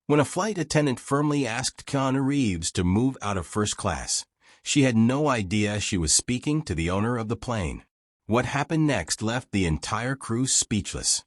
when a flight attendant firmly asked Keanu Reeves to move out of first class. She had no idea she was speaking to the owner of the plane. What happened next left the entire crew speechless.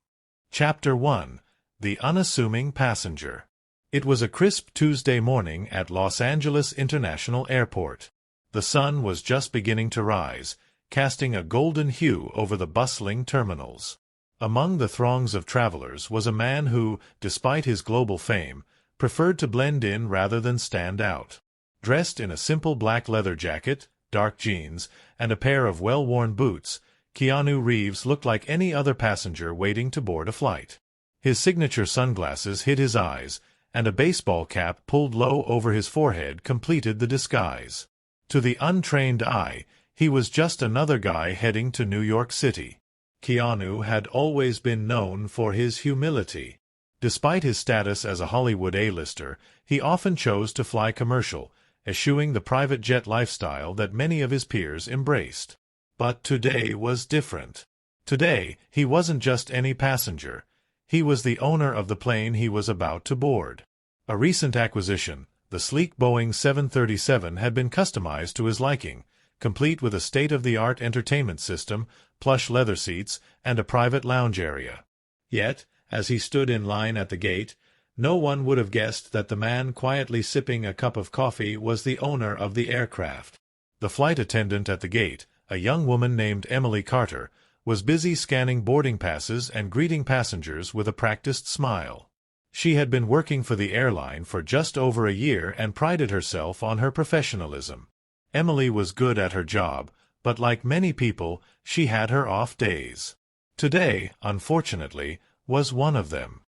Chapter 1. The Unassuming Passenger. It was a crisp Tuesday morning at Los Angeles International Airport. The sun was just beginning to rise, casting a golden hue over the bustling terminals. Among the throngs of travelers was a man who, despite his global fame, preferred to blend in rather than stand out. Dressed in a simple black leather jacket, dark jeans, and a pair of well-worn boots, Keanu Reeves looked like any other passenger waiting to board a flight. His signature sunglasses hid his eyes, and a baseball cap pulled low over his forehead completed the disguise. To the untrained eye, he was just another guy heading to New York City. Keanu had always been known for his humility. Despite his status as a Hollywood A-lister, he often chose to fly commercial, eschewing the private jet lifestyle that many of his peers embraced. But today was different. Today, he wasn't just any passenger. He was the owner of the plane he was about to board. A recent acquisition, the sleek Boeing 737, had been customized to his liking, complete with a state-of-the-art entertainment system, plush leather seats, and a private lounge area. Yet, as he stood in line at the gate, no one would have guessed that the man quietly sipping a cup of coffee was the owner of the aircraft. The flight attendant at the gate, a young woman named Emily Carter, was busy scanning boarding passes and greeting passengers with a practiced smile. She had been working for the airline for just over a year and prided herself on her professionalism. Emily was good at her job, but like many people, she had her off days. Today, unfortunately, was one of them.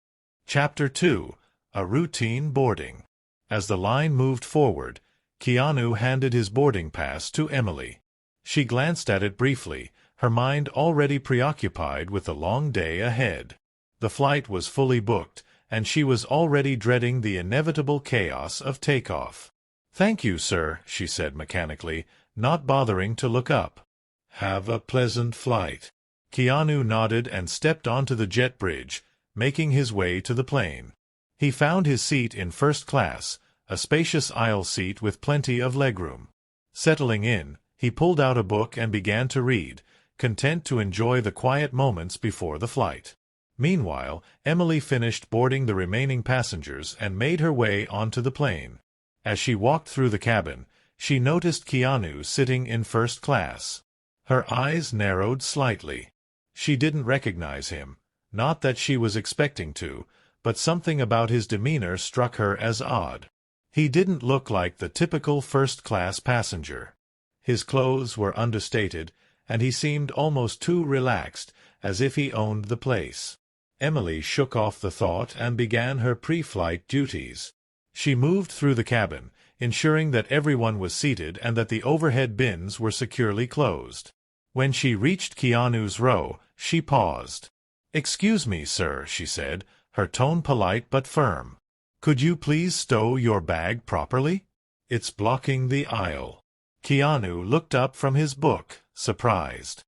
Chapter 2. A Routine Boarding. As the line moved forward, Keanu handed his boarding pass to Emily. She glanced at it briefly, her mind already preoccupied with the long day ahead. The flight was fully booked, and she was already dreading the inevitable chaos of takeoff. "Thank you, sir," she said mechanically, not bothering to look up. "Have a pleasant flight." Keanu nodded and stepped onto the jet bridge, making his way to the plane. He found his seat in first class, a spacious aisle seat with plenty of legroom. Settling in, he pulled out a book and began to read, content to enjoy the quiet moments before the flight. Meanwhile, Emily finished boarding the remaining passengers and made her way onto the plane. As she walked through the cabin, she noticed Keanu sitting in first class. Her eyes narrowed slightly. She didn't recognize him, not that she was expecting to, but something about his demeanor struck her as odd. He didn't look like the typical first-class passenger. His clothes were understated, and he seemed almost too relaxed, as if he owned the place. Emily shook off the thought and began her pre-flight duties. She moved through the cabin, ensuring that everyone was seated and that the overhead bins were securely closed. When she reached Keanu's row, she paused. "Excuse me, sir," she said, her tone polite but firm. "Could you please stow your bag properly? It's blocking the aisle." Keanu looked up from his book, surprised.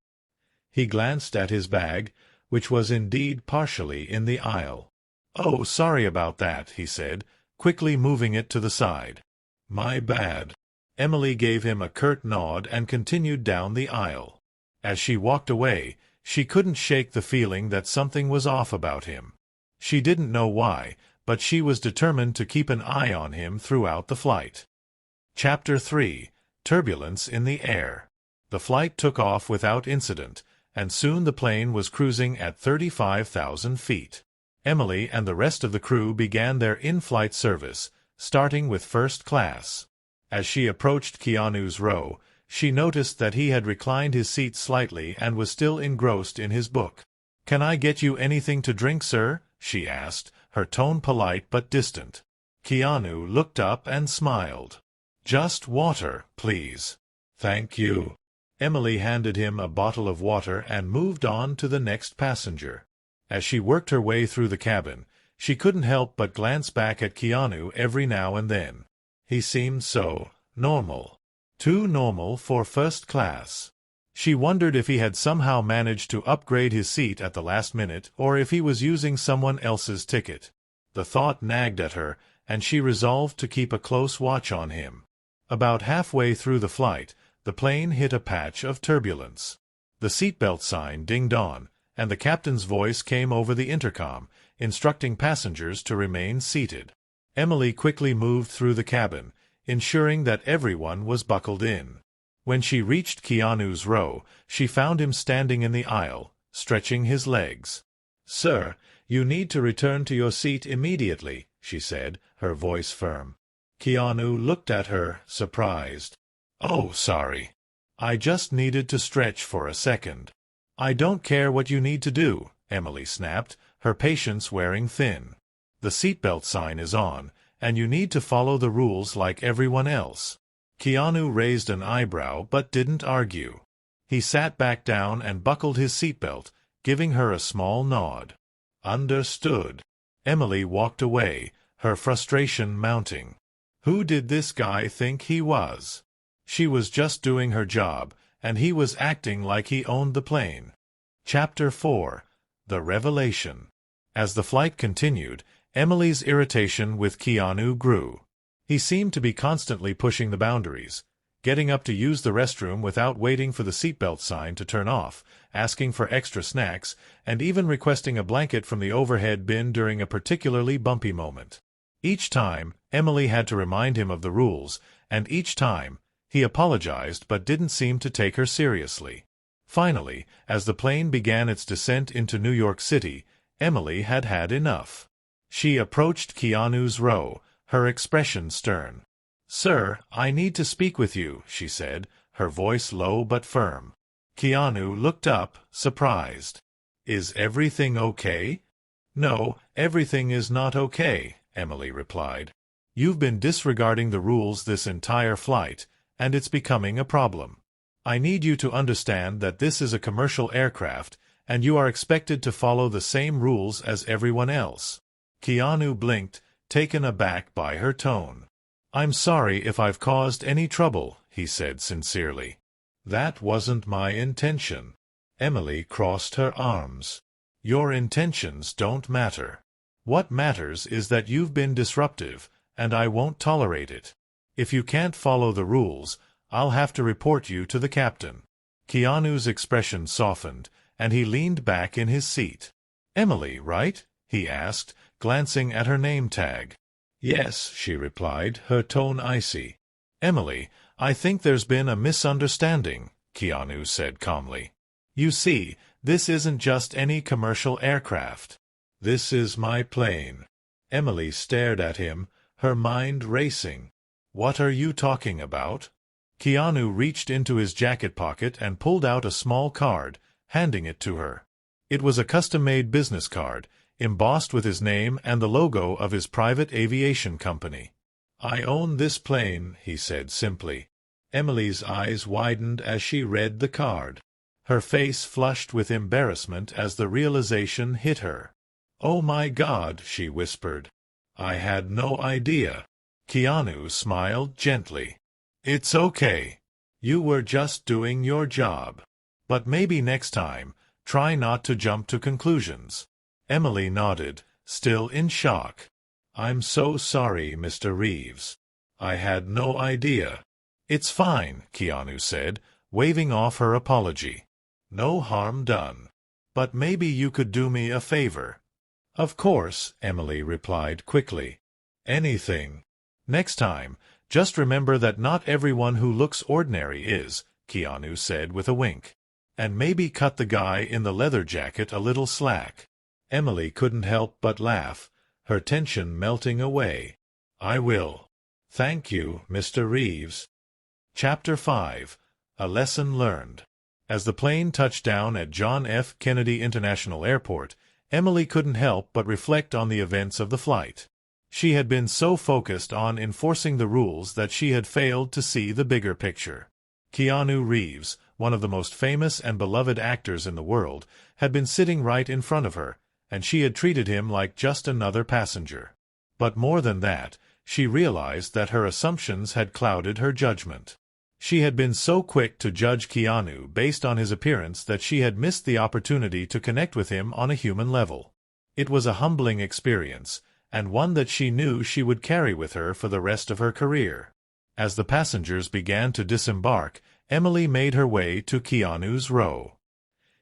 He glanced at his bag, which was indeed partially in the aisle. "Oh, sorry about that," he said, quickly moving it to the side. "My bad." Emily gave him a curt nod and continued down the aisle. As she walked away, she couldn't shake the feeling that something was off about him. She didn't know why, but she was determined to keep an eye on him throughout the flight. Chapter 3. Turbulence in the Air. The flight took off without incident, and soon the plane was cruising at 35,000 feet. Emily and the rest of the crew began their in-flight service, starting with first class. As she approached Keanu's row, she noticed that he had reclined his seat slightly and was still engrossed in his book. "Can I get you anything to drink, sir?" she asked, her tone polite but distant. Keanu looked up and smiled. "Just water, please." "Thank you." Emily handed him a bottle of water and moved on to the next passenger. As she worked her way through the cabin, she couldn't help but glance back at Keanu every now and then. He seemed so normal. Too normal for first class. She wondered if he had somehow managed to upgrade his seat at the last minute or if he was using someone else's ticket. The thought nagged at her, and she resolved to keep a close watch on him. About halfway through the flight, the plane hit a patch of turbulence. The seatbelt sign dinged on, and the captain's voice came over the intercom, instructing passengers to remain seated. Emily quickly moved through the cabin, ensuring that everyone was buckled in. When she reached Keanu's row, she found him standing in the aisle, stretching his legs. "Sir, you need to return to your seat immediately," she said, her voice firm. Keanu looked at her, surprised. "Oh, sorry. I just needed to stretch for a second." "I don't care what you need to do," Emily snapped, her patience wearing thin. "The seatbelt sign is on, and you need to follow the rules like everyone else." Keanu raised an eyebrow but didn't argue. He sat back down and buckled his seatbelt, giving her a small nod. "Understood." Emily walked away, her frustration mounting. Who did this guy think he was? She was just doing her job, and he was acting like he owned the plane. Chapter 4. The Revelation. As the flight continued, Emily's irritation with Keanu grew. He seemed to be constantly pushing the boundaries, getting up to use the restroom without waiting for the seatbelt sign to turn off, asking for extra snacks, and even requesting a blanket from the overhead bin during a particularly bumpy moment. Each time, Emily had to remind him of the rules, and each time, he apologized but didn't seem to take her seriously. Finally, as the plane began its descent into New York City, Emily had had enough. She approached Keanu's row, her expression stern. "Sir, I need to speak with you," she said, her voice low but firm. Keanu looked up, surprised. "Is everything okay?" "No, everything is not okay," Emily replied. "You've been disregarding the rules this entire flight, and it's becoming a problem. I need you to understand that this is a commercial aircraft, and you are expected to follow the same rules as everyone else." Keanu blinked, taken aback by her tone. "I'm sorry if I've caused any trouble," he said sincerely. "That wasn't my intention." Emily crossed her arms. "Your intentions don't matter. What matters is that you've been disruptive, and I won't tolerate it. If you can't follow the rules, I'll have to report you to the captain." Keanu's expression softened, and he leaned back in his seat. "Emily, right?" he asked, glancing at her name tag. "Yes," she replied, her tone icy. "Emily, I think there's been a misunderstanding," Keanu said calmly. "You see, this isn't just any commercial aircraft. This is my plane." Emily stared at him, her mind racing. "What are you talking about?" Keanu reached into his jacket pocket and pulled out a small card, handing it to her. It was a custom-made business card, embossed with his name and the logo of his private aviation company. "I own this plane," he said simply. Emily's eyes widened as she read the card. Her face flushed with embarrassment as the realization hit her. "Oh my God," she whispered. "I had no idea." Keanu smiled gently. "It's okay. You were just doing your job. But maybe next time, try not to jump to conclusions." Emily nodded, still in shock. "I'm so sorry, Mr. Reeves. I had no idea." "It's fine," Keanu said, waving off her apology. "No harm done. But maybe you could do me a favor." "Of course," Emily replied quickly. "Anything." "Next time, just remember that not everyone who looks ordinary is," Keanu said with a wink. "And maybe cut the guy in the leather jacket a little slack." Emily couldn't help but laugh, her tension melting away. "I will. Thank you, Mr. Reeves." Chapter 5. A Lesson Learned. As the plane touched down at John F. Kennedy International Airport, Emily couldn't help but reflect on the events of the flight. She had been so focused on enforcing the rules that she had failed to see the bigger picture. Keanu Reeves, one of the most famous and beloved actors in the world, had been sitting right in front of her, and she had treated him like just another passenger. But more than that, she realized that her assumptions had clouded her judgment. She had been so quick to judge Keanu based on his appearance that she had missed the opportunity to connect with him on a human level. It was a humbling experience, and one that she knew she would carry with her for the rest of her career. As the passengers began to disembark, Emily made her way to Keanu's row.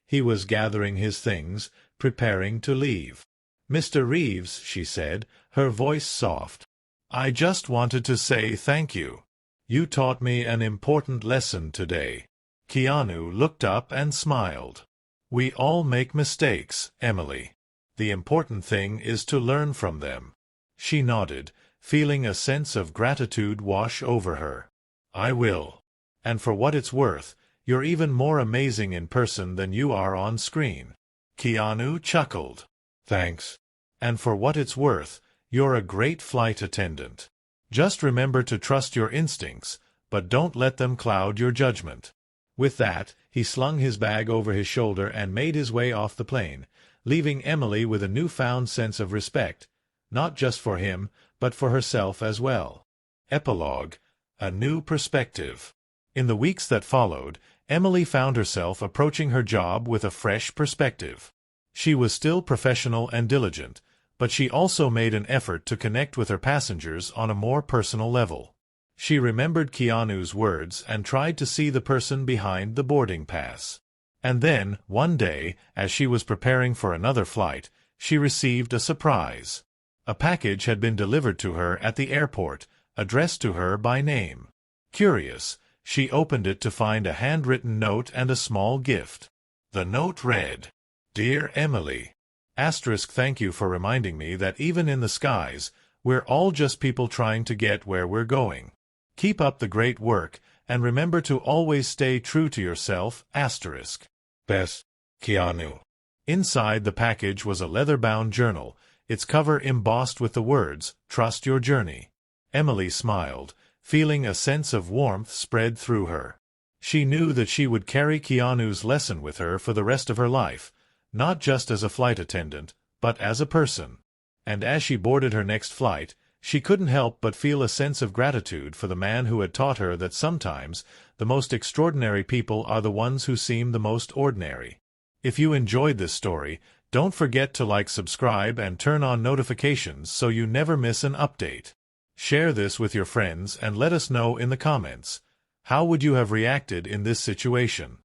He was gathering his things, preparing to leave. "Mr. Reeves," she said, her voice soft, "I just wanted to say thank you. You taught me an important lesson today." Keanu looked up and smiled. "We all make mistakes, Emily. The important thing is to learn from them." She nodded, feeling a sense of gratitude wash over her. "I will. And for what it's worth, you're even more amazing in person than you are on screen." Keanu chuckled. "Thanks. And for what it's worth, you're a great flight attendant. Just remember to trust your instincts, but don't let them cloud your judgment." With that, he slung his bag over his shoulder and made his way off the plane, leaving Emily with a newfound sense of respect, not just for him, but for herself as well. Epilogue: A New Perspective. In the weeks that followed, Emily found herself approaching her job with a fresh perspective. She was still professional and diligent, but she also made an effort to connect with her passengers on a more personal level. She remembered Keanu's words and tried to see the person behind the boarding pass. And then, one day, as she was preparing for another flight, she received a surprise. A package had been delivered to her at the airport, addressed to her by name. Curious, she opened it to find a handwritten note and a small gift. The note read, "Dear Emily, thank you for reminding me that even in the skies, we're all just people trying to get where we're going. Keep up the great work, and remember to always stay true to yourself, Best, Keanu." Inside the package was a leather-bound journal, its cover embossed with the words, "Trust your journey." Emily smiled, feeling a sense of warmth spread through her. She knew that she would carry Keanu's lesson with her for the rest of her life, not just as a flight attendant, but as a person. And as she boarded her next flight, she couldn't help but feel a sense of gratitude for the man who had taught her that sometimes the most extraordinary people are the ones who seem the most ordinary. If you enjoyed this story, don't forget to subscribe, and turn on notifications so you never miss an update. Share this with your friends and let us know in the comments. How would you have reacted in this situation?